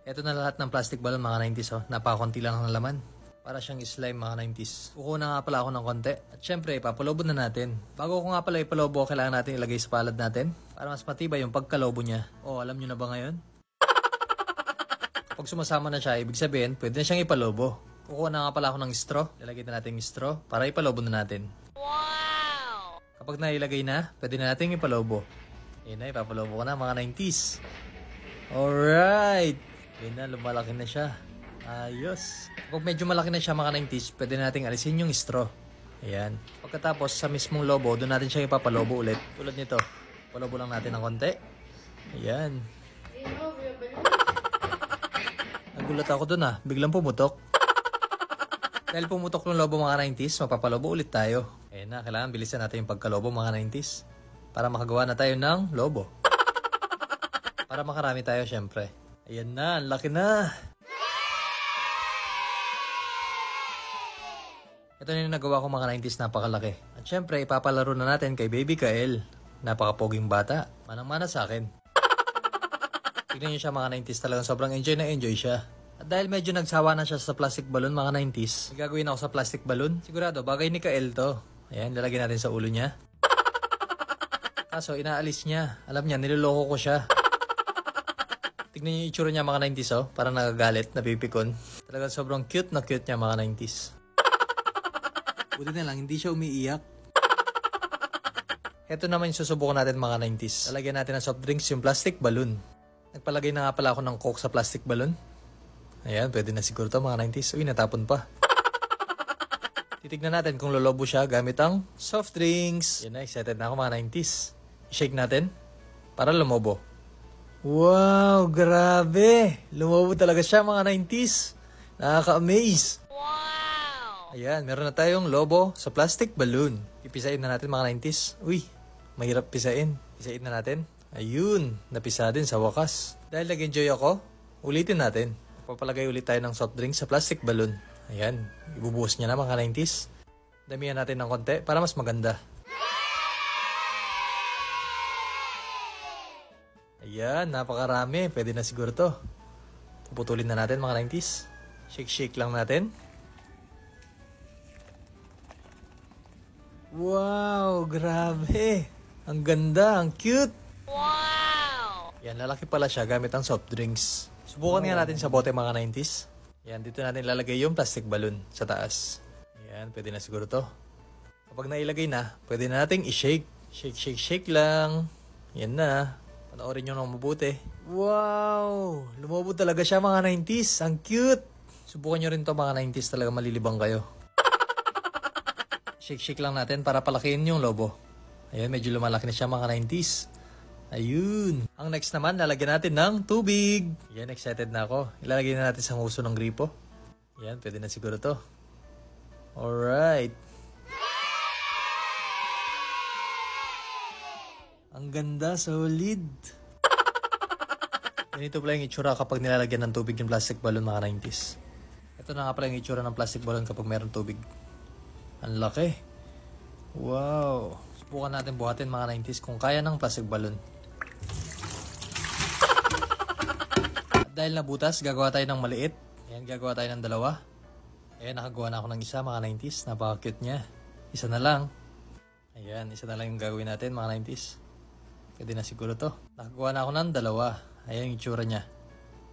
Ito na lahat ng plastic balloon mga 90s oh. Napakakunti lang ang laman. Para siyang slime mga 90s. Kukuha nga pala ako ng konti. At syempre, ipapalobo na natin. Bago ko nga pala ipalobo, kailangan natin ilagay sa palad natin. Para mas matibay yung pagkalobo niya. Oh, alam nyo na ba ngayon? Kapag sumasama na siya, ibig sabihin, pwede na siyang ipalobo. Kukuha na nga pala ako ng straw. Ilagay na natin yung straw para ipalobo na natin. Wow! Kapag nailagay na, pwede na natin ipalobo. Ayun na, ipapalobo ko na mga 90s. Alright! Ayun na, lumalaki na siya. Ayos. Kapag medyo malaki na siya mga 90s, pwede na natin alisin yung straw. Ayan. Pagkatapos, sa mismong lobo, doon natin siya ipapalobo ulit. Tulad nito. Palobo lang natin ng konti. Ayan. Nagulat ako doon biglang pumutok. Dahil pumutok ng lobo mga 90s, mapapalobo ulit tayo. Ayan na, kailangan bilisan natin yung pagkalobo mga 90s. Para makagawa na tayo ng lobo. Para makarami tayo syempre. Ayan na, ang laki na. Ito na yung nagawa ko mga 90s, napakalaki. At syempre, ipapalaro na natin kay Baby Kael. Napakapoging bata. Manang-mana sa akin. Tignan nyo siya mga 90s, talagang sobrang enjoy na enjoy siya. At dahil medyo nagsawa na siya sa plastic balloon mga 90s, gagawin ako sa plastic balloon. Sigurado, bagay ni Kael to. Ayan, lalagyan natin sa ulo niya. Kaso, inaalis niya. Alam niya, niloloko ko siya. Tignan niyo yung itsura niya mga 90s oh. Parang nagagalit, napipikon. Talagang sobrang cute na cute niya mga 90s. Buti na lang, hindi siya umiiyak. Ito naman yung susubukan natin mga 90s. Lalagyan natin ng soft drinks yung plastic balloon. Nagpalagay na nga pala ako ng Coke sa plastic balloon. Ayan, pwede na siguro to mga 90s. Uy, natapon pa. Titignan natin kung lolobo siya gamit ang soft drinks. Yan na, excited na ako mga 90s. I-shake natin para lumobo. Wow, grabe. Lumobo talaga siya mga 90s. Nakaka-amaze. Ayan, meron na tayong lobo sa plastic balloon. Ipisain na natin mga 90s. Uy, mahirap pisain. Pisain na natin. Ayun, napisa din sa wakas. Dahil nag-enjoy ako, ulitin natin. Papalagay ulit tayo ng soft drink sa plastic balloon. Ayan, ibubuhos niya na mga 90s. Damihan natin ng konti para mas maganda. Ayan, napakarami. Pwede na siguro to. Puputulin na natin mga 90s. Shake-shake lang natin. Wow, grabe. Ang ganda, ang cute. Wow! Yan, lalaki pala siya gamit ang soft drinks. Subukan nga natin sa bote mga 90s. Yan, dito natin lalagay yung plastic balloon sa taas. Yan, pwede na siguro to. Kapag nailagay na, pwede na nating i-shake. Shake, shake, shake lang. Yan na. Panoorin nyo nang mabuti. Wow! Lumobo talaga siya mga 90s. Ang cute! Subukan nyo rin to mga 90s, talaga malilibang kayo. Shake-shake lang natin para palakihin yung lobo. Ayan, medyo lumalaki na siya mga 90s. Ayun. Ang next naman, lalagyan natin ng tubig. Ayan, excited na ako. Ilalagay na natin sa huso ng gripo. Ayan, pwede na siguro to. Alright. Ang ganda, solid. Ganito pala yung itsura kapag nilalagyan ng tubig yung plastic balloon mga 90s. Ito na nga pala yung itsura ng plastic balloon kapag meron tubig. Ang laki. Wow. Subukan natin buhatin mga 90s kung kaya ng plastic balloon. At dahil nabutas, gagawa tayo ng maliit. Ayan, gagawa tayo ng dalawa. Ayan, nakagawa na ako ng isa mga 90s. Napaka-cute niya. Isa na lang. Ayan, isa na lang yung gagawin natin mga 90s. Pwede na siguro to. Nakagawa na ako ng dalawa. Ayan yung itsura niya.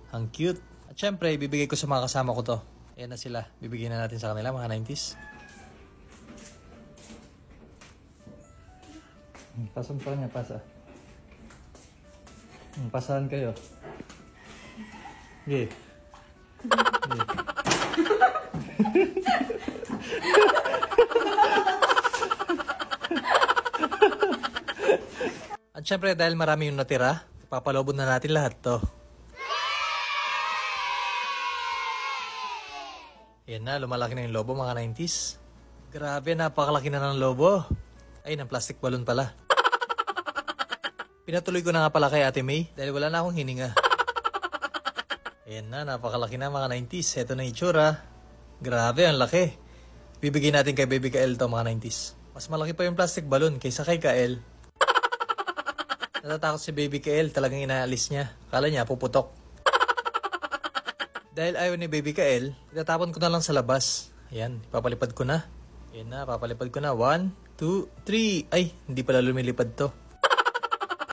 Ang cute. At syempre, ibibigay ko sa mga kasama ko to. Ayan na sila. Bibigyan na natin sa kanila mga 90s. Pasan pa niya, pasa. Pasahan kayo. Okay. At syempre dahil marami yung natira, papalobon na natin lahat to. Yan na, lumalaki na yung lobo mga 90s. Grabe, napakalaki na ng lobo. Ay, ng plastic balloon pala. Pinatuloy ko na nga pala kay Ate May dahil wala na akong hininga. Ayan na, napakalaki na mga 90s. Ito na yung itsura. Grabe, ang laki. Bibigyan natin kay Baby Kael to mga 90s. Mas malaki pa yung plastic balloon kaysa kay Kael. Natatakot si Baby Kael, talagang inaalis niya. Akala niya puputok. Dahil ayaw ni Baby Kael, itatapon ko na lang sa labas. Ayan, papalipad ko na. Ayan na, papalipad ko na. 1, 2, 3. Ay, hindi pala lumilipad to.